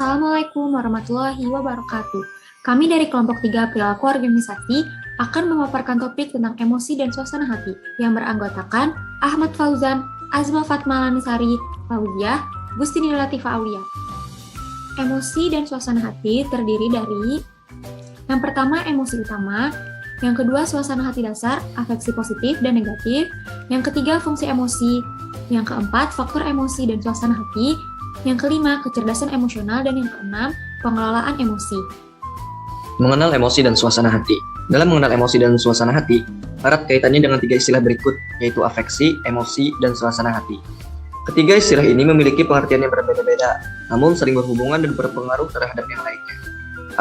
Assalamualaikum warahmatullahi wabarakatuh. Kami dari kelompok 3 perilaku organisasi akan memaparkan topik tentang emosi dan suasana hati yang beranggotakan Ahmad Fauzan, Azma Fatma Lanisari, Fauzia, Gustini Latifa Aulia. Emosi dan suasana hati terdiri dari yang pertama emosi utama, yang kedua suasana hati dasar, afeksi positif dan negatif, yang ketiga fungsi emosi, yang keempat faktor emosi dan suasana hati, yang kelima kecerdasan emosional, dan yang keenam pengelolaan emosi. Mengenal emosi dan suasana hati. Dalam mengenal emosi dan suasana hati, erat kaitannya dengan 3 istilah berikut, yaitu afeksi, emosi, dan suasana hati. Ketiga istilah ini memiliki pengertian yang berbeda-beda, namun sering berhubungan dan berpengaruh terhadap yang lainnya.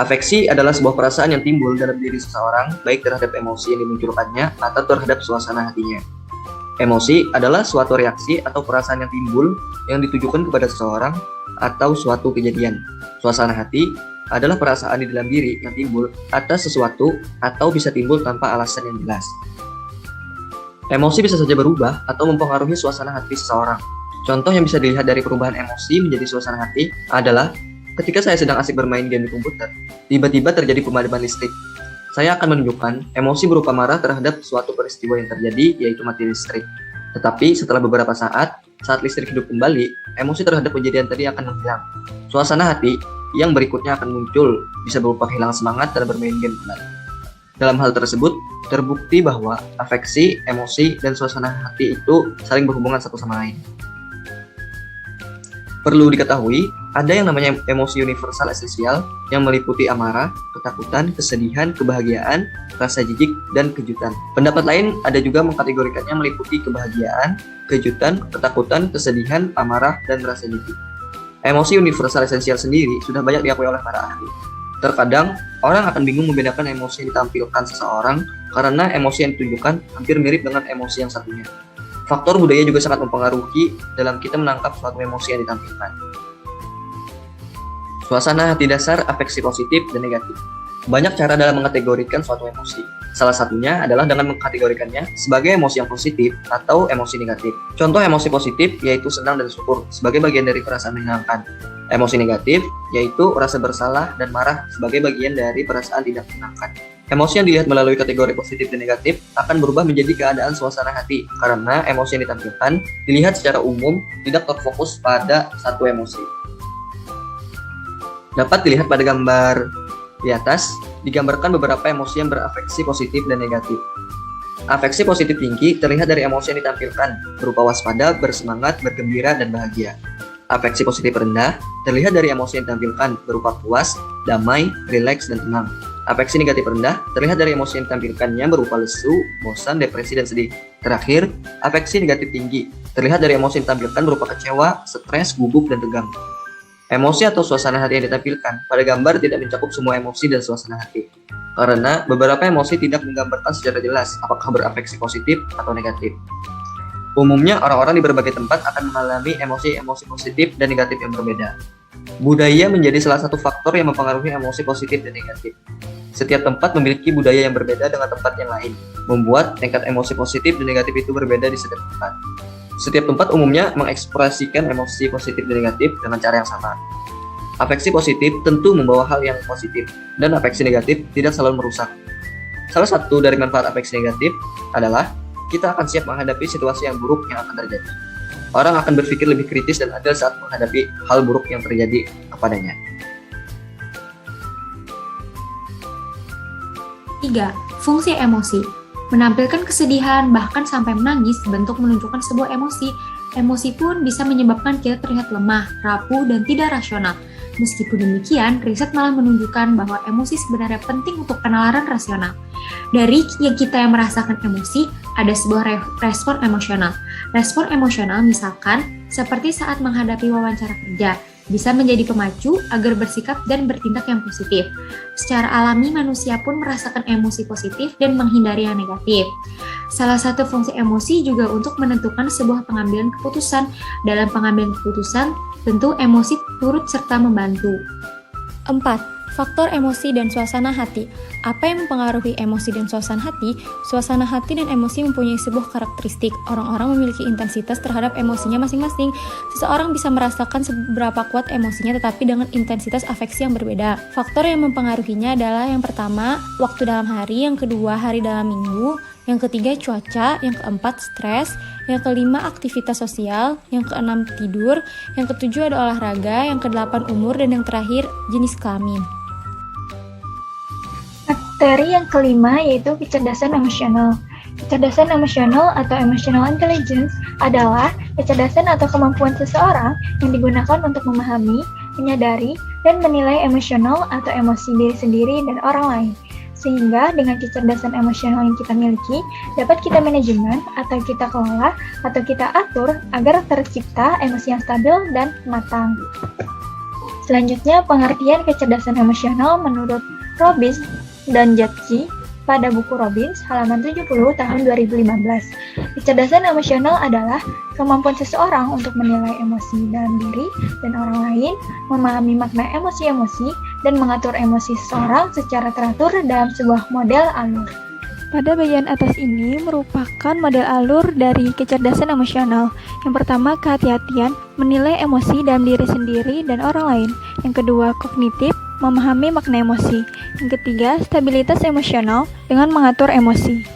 Afeksi adalah sebuah perasaan yang timbul dalam diri seseorang, baik terhadap emosi yang dimunculkannya atau terhadap suasana hatinya. Emosi adalah suatu reaksi atau perasaan yang timbul yang ditujukan kepada seseorang atau suatu kejadian. Suasana hati adalah perasaan di dalam diri yang timbul atas sesuatu atau bisa timbul tanpa alasan yang jelas. Emosi bisa saja berubah atau mempengaruhi suasana hati seseorang. Contoh yang bisa dilihat dari perubahan emosi menjadi suasana hati adalah ketika saya sedang asik bermain game di komputer, tiba-tiba terjadi pemadaman listrik. Saya akan menunjukkan emosi berupa marah terhadap suatu peristiwa yang terjadi, yaitu mati listrik. Tetapi setelah beberapa saat listrik hidup kembali, emosi terhadap kejadian tadi akan menghilang. Suasana hati yang berikutnya akan muncul, bisa berupa kehilangan semangat dalam bermain game kembali. Dalam hal tersebut, terbukti bahwa afeksi, emosi, dan suasana hati itu saling berhubungan satu sama lain. Perlu diketahui, ada yang namanya emosi universal esensial yang meliputi amarah, ketakutan, kesedihan, kebahagiaan, rasa jijik, dan kejutan. Pendapat lain ada juga mengkategorikannya meliputi kebahagiaan, kejutan, ketakutan, kesedihan, amarah, dan rasa jijik. Emosi universal esensial sendiri sudah banyak diakui oleh para ahli. Terkadang, orang akan bingung membedakan emosi yang ditampilkan seseorang karena emosi yang ditunjukkan hampir mirip dengan emosi yang satunya. Faktor budaya juga sangat mempengaruhi dalam kita menangkap suatu emosi yang ditampilkan. Suasana hati dasar, afeksi positif dan negatif. Banyak cara dalam mengategorikan suatu emosi. Salah satunya adalah dengan mengkategorikannya sebagai emosi yang positif atau emosi negatif. Contoh emosi positif yaitu senang dan syukur sebagai bagian dari perasaan menyenangkan. Emosi negatif yaitu rasa bersalah dan marah sebagai bagian dari perasaan tidak menyenangkan. Emosi yang dilihat melalui kategori positif dan negatif akan berubah menjadi keadaan suasana hati karena emosi yang ditampilkan dilihat secara umum tidak terfokus pada satu emosi. Dapat dilihat pada gambar di atas, digambarkan beberapa emosi yang berafeksi positif dan negatif. Afeksi positif tinggi terlihat dari emosi yang ditampilkan berupa waspada, bersemangat, bergembira, dan bahagia. Afeksi positif rendah terlihat dari emosi yang ditampilkan berupa puas, damai, rileks, dan tenang. Afeksi negatif rendah terlihat dari emosi yang ditampilkannya berupa lesu, bosan, depresi, dan sedih. Terakhir, afeksi negatif tinggi terlihat dari emosi yang ditampilkan berupa kecewa, stres, gugup, dan tegang. Emosi atau suasana hati yang ditampilkan pada gambar tidak mencakup semua emosi dan suasana hati. Karena beberapa emosi tidak menggambarkan secara jelas apakah berafeksi positif atau negatif. Umumnya, orang-orang di berbagai tempat akan mengalami emosi-emosi positif dan negatif yang berbeda. Budaya menjadi salah satu faktor yang mempengaruhi emosi positif dan negatif. Setiap tempat memiliki budaya yang berbeda dengan tempat yang lain, membuat tingkat emosi positif dan negatif itu berbeda di setiap tempat. Setiap tempat umumnya mengekspresikan emosi positif dan negatif dengan cara yang sama. Afeksi positif tentu membawa hal yang positif, dan afeksi negatif tidak selalu merusak. Salah satu dari manfaat afeksi negatif adalah kita akan siap menghadapi situasi yang buruk yang akan terjadi. Orang akan berpikir lebih kritis dan adil saat menghadapi hal buruk yang terjadi kepadanya. 3. Fungsi emosi. Menampilkan kesedihan, bahkan sampai menangis, bentuk menunjukkan sebuah emosi. Emosi pun bisa menyebabkan kita terlihat lemah, rapuh, dan tidak rasional. Meskipun demikian, riset malah menunjukkan bahwa emosi sebenarnya penting untuk penalaran rasional. Dari yang kita yang merasakan emosi, ada sebuah respon emosional. Respon emosional misalkan seperti saat menghadapi wawancara kerja, bisa menjadi pemacu agar bersikap dan bertindak yang positif. Secara alami, manusia pun merasakan emosi positif dan menghindari yang negatif. Salah satu fungsi emosi juga untuk menentukan sebuah pengambilan keputusan. Dalam pengambilan keputusan, tentu emosi turut serta membantu. 4. Faktor emosi dan suasana hati. Apa yang mempengaruhi emosi dan suasana hati? Suasana hati dan emosi mempunyai sebuah karakteristik. Orang-orang memiliki intensitas terhadap emosinya masing-masing. Seseorang bisa merasakan seberapa kuat emosinya tetapi dengan intensitas afeksi yang berbeda. Faktor yang mempengaruhinya adalah yang pertama, waktu dalam hari, yang kedua, hari dalam minggu, yang ketiga, cuaca, yang keempat, stres, yang kelima, aktivitas sosial, yang keenam, tidur, yang ketujuh ada olahraga, yang kedelapan, umur, dan yang terakhir, jenis kelamin. Materi yang kelima yaitu kecerdasan emosional. Kecerdasan emosional atau emotional intelligence adalah kecerdasan atau kemampuan seseorang yang digunakan untuk memahami, menyadari, dan menilai emosional atau emosi diri sendiri dan orang lain. Sehingga dengan kecerdasan emosional yang kita miliki, dapat kita manajemen atau kita kelola atau kita atur agar tercipta emosi yang stabil dan matang. Selanjutnya, pengertian kecerdasan emosional menurut Robbins dan Jatzi pada buku Robbins halaman 70 tahun 2015. Kecerdasan emosional adalah kemampuan seseorang untuk menilai emosi dalam diri dan orang lain, memahami makna emosi-emosi, dan mengatur emosi seseorang secara teratur dalam sebuah model alur. Pada bagian atas ini merupakan model alur dari kecerdasan emosional. Yang pertama, kehati-hatian, menilai emosi dalam diri sendiri dan orang lain. Yang kedua, kognitif, memahami makna emosi. Yang ketiga, stabilitas emosional dengan mengatur emosi.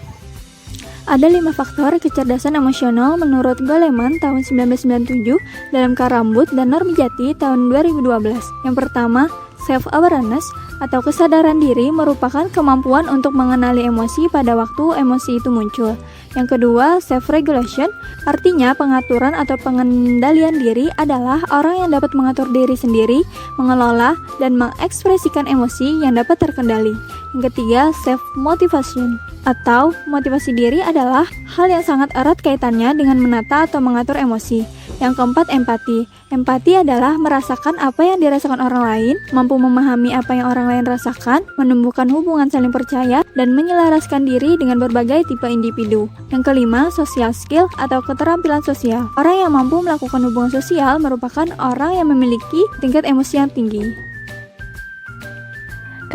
Ada 5 faktor kecerdasan emosional menurut Goleman tahun 1997 dalam Karambut dan Normijati tahun 2012. Yang pertama, self-awareness atau kesadaran diri merupakan kemampuan untuk mengenali emosi pada waktu emosi itu muncul. Yang kedua, self-regulation, artinya pengaturan atau pengendalian diri adalah orang yang dapat mengatur diri sendiri, mengelola, dan mengekspresikan emosi yang dapat terkendali. Yang ketiga, self-motivation, atau motivasi diri adalah hal yang sangat erat kaitannya dengan menata atau mengatur emosi. Yang keempat, empati. Empati adalah merasakan apa yang dirasakan orang lain, mampu memahami apa yang orang lain rasakan, menumbuhkan hubungan saling percaya, dan menyelaraskan diri dengan berbagai tipe individu. Yang kelima, social skill atau keterampilan sosial. Orang yang mampu melakukan hubungan sosial merupakan orang yang memiliki tingkat emosi yang tinggi.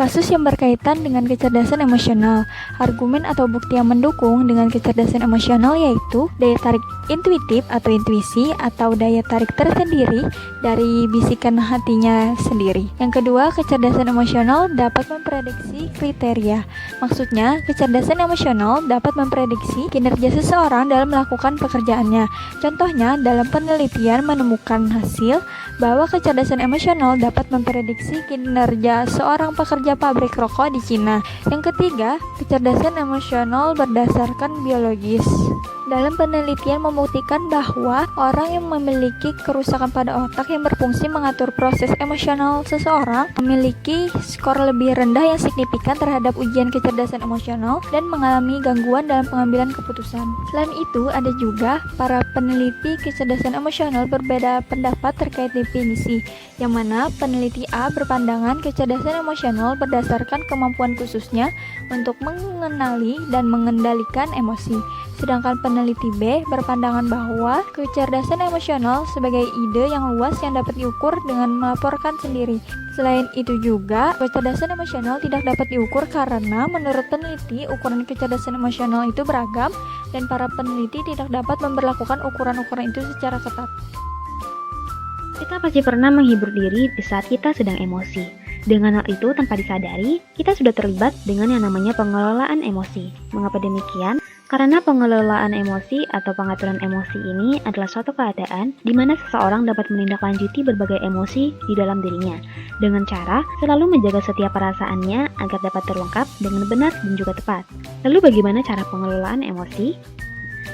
Kasus yang berkaitan dengan kecerdasan emosional. Argumen atau bukti yang mendukung dengan kecerdasan emosional yaitu daya tarik intuitif atau intuisi atau daya tarik tersendiri dari bisikan hatinya sendiri. Yang kedua, kecerdasan emosional dapat memprediksi kriteria. Maksudnya, kecerdasan emosional dapat memprediksi kinerja seseorang dalam melakukan pekerjaannya. Contohnya, dalam penelitian menemukan hasil bahwa kecerdasan emosional dapat memprediksi kinerja seorang pekerja pabrik rokok di Cina. Yang ketiga, kecerdasan emosional berdasarkan biologis. Dalam penelitian membuktikan bahwa orang yang memiliki kerusakan pada otak yang berfungsi mengatur proses emosional seseorang memiliki skor lebih rendah yang signifikan terhadap ujian kecerdasan emosional dan mengalami gangguan dalam pengambilan keputusan. Selain itu, ada juga para peneliti kecerdasan emosional berbeda pendapat terkait definisi, yang mana peneliti A berpandangan kecerdasan emosional berdasarkan kemampuan khususnya untuk mengenali dan mengendalikan emosi. Sedangkan peneliti B berpandangan bahwa kecerdasan emosional sebagai ide yang luas yang dapat diukur dengan melaporkan sendiri. Selain itu juga, kecerdasan emosional tidak dapat diukur karena menurut peneliti, ukuran kecerdasan emosional itu beragam dan para peneliti tidak dapat memberlakukan ukuran-ukuran itu secara ketat. Kita pasti pernah menghibur diri di saat kita sedang emosi. Dengan hal itu, tanpa disadari, kita sudah terlibat dengan yang namanya pengelolaan emosi. Mengapa demikian? Karena pengelolaan emosi atau pengaturan emosi ini adalah suatu keadaan di mana seseorang dapat menindaklanjuti berbagai emosi di dalam dirinya dengan cara selalu menjaga setiap perasaannya agar dapat terungkap dengan benar dan juga tepat. Lalu bagaimana cara pengelolaan emosi?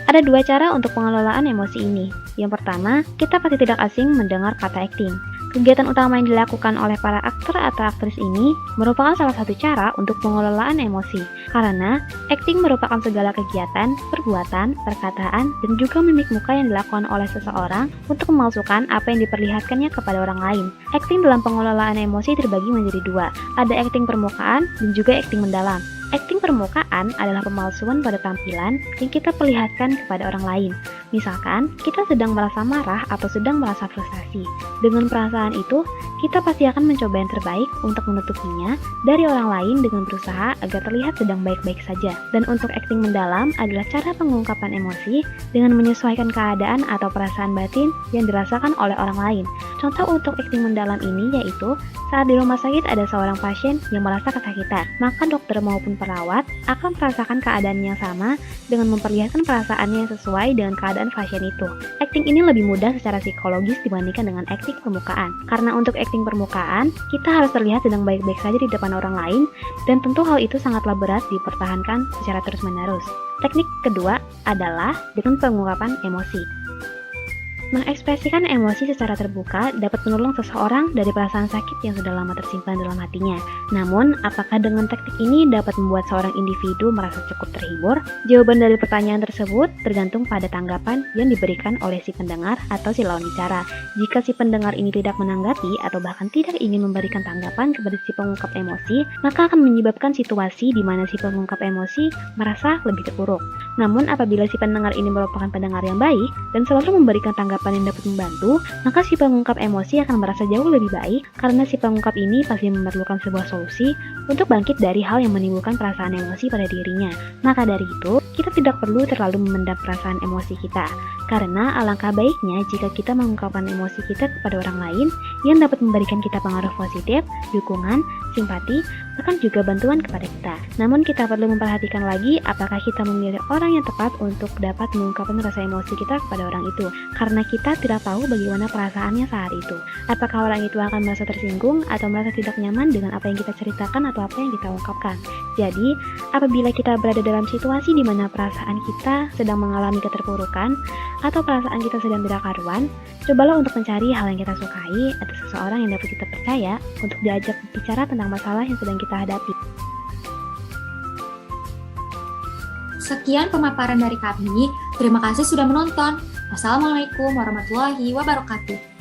Ada 2 cara untuk pengelolaan emosi ini. Yang pertama, kita pasti tidak asing mendengar kata acting. Kegiatan utama yang dilakukan oleh para aktor atau aktris ini merupakan salah satu cara untuk pengelolaan emosi. Karena acting merupakan segala kegiatan, perbuatan, perkataan, dan juga mimik muka yang dilakukan oleh seseorang untuk memalsukan apa yang diperlihatkannya kepada orang lain. Acting dalam pengelolaan emosi terbagi menjadi 2. Ada acting permukaan dan juga acting mendalam. Acting permukaan adalah pemalsuan pada tampilan yang kita perlihatkan kepada orang lain. Misalkan, kita sedang merasa marah atau sedang merasa frustasi. Dengan perasaan itu, kita pasti akan mencoba yang terbaik untuk menutupinya dari orang lain dengan berusaha agar terlihat sedang baik-baik saja. Dan untuk acting mendalam adalah cara pengungkapan emosi dengan menyesuaikan keadaan atau perasaan batin yang dirasakan oleh orang lain. Contoh untuk acting mendalam ini yaitu saat di rumah sakit ada seorang pasien yang merasa kesakitan, maka dokter maupun perawat akan merasakan keadaan yang sama dengan memperlihatkan perasaannya yang sesuai dengan keadaan pasien itu. Acting ini lebih mudah secara psikologis dibandingkan dengan acting permukaan. Karena untuk acting permukaan, kita harus terlihat sedang baik-baik saja di depan orang lain, dan tentu hal itu sangatlah berat dipertahankan secara terus-menerus. Teknik kedua adalah dengan pengungkapan emosi. Mengekspresikan emosi secara terbuka dapat menolong seseorang dari perasaan sakit yang sudah lama tersimpan dalam hatinya. Namun, apakah dengan teknik ini dapat membuat seorang individu merasa cukup terhibur? Jawaban dari pertanyaan tersebut tergantung pada tanggapan yang diberikan oleh si pendengar atau si lawan bicara. Jika si pendengar ini tidak menanggapi atau bahkan tidak ingin memberikan tanggapan kepada si pengungkap emosi, maka akan menyebabkan situasi di mana si pengungkap emosi merasa lebih terpuruk. Namun, apabila si pendengar ini merupakan pendengar yang baik dan selalu memberikan tanggapan yang dapat membantu, maka si pengungkap emosi akan merasa jauh lebih baik karena si pengungkap ini pasti memerlukan sebuah solusi untuk bangkit dari hal yang menimbulkan perasaan emosi pada dirinya. Maka dari itu, kita tidak perlu terlalu memendam perasaan emosi kita, karena alangkah baiknya jika kita mengungkapkan emosi kita kepada orang lain yang dapat memberikan kita pengaruh positif, dukungan, simpati, bahkan juga bantuan kepada kita. Namun kita perlu memperhatikan lagi apakah kita memilih orang yang tepat untuk dapat mengungkapkan rasa emosi kita kepada orang itu, karena kita tidak tahu bagaimana perasaannya saat itu. Apakah orang itu akan merasa tersinggung atau merasa tidak nyaman dengan apa yang kita ceritakan atau apa yang kita ungkapkan. Jadi, apabila kita berada dalam situasi di mana perasaan kita sedang mengalami keterpurukan atau perasaan kita sedang tidak karuan, cobalah untuk mencari hal yang kita sukai atau seseorang yang dapat kita percaya untuk diajak bicara tentang masalah yang sedang kita hadapi. Sekian pemaparan dari kami. Terima kasih sudah menonton. Wassalamualaikum warahmatullahi wabarakatuh.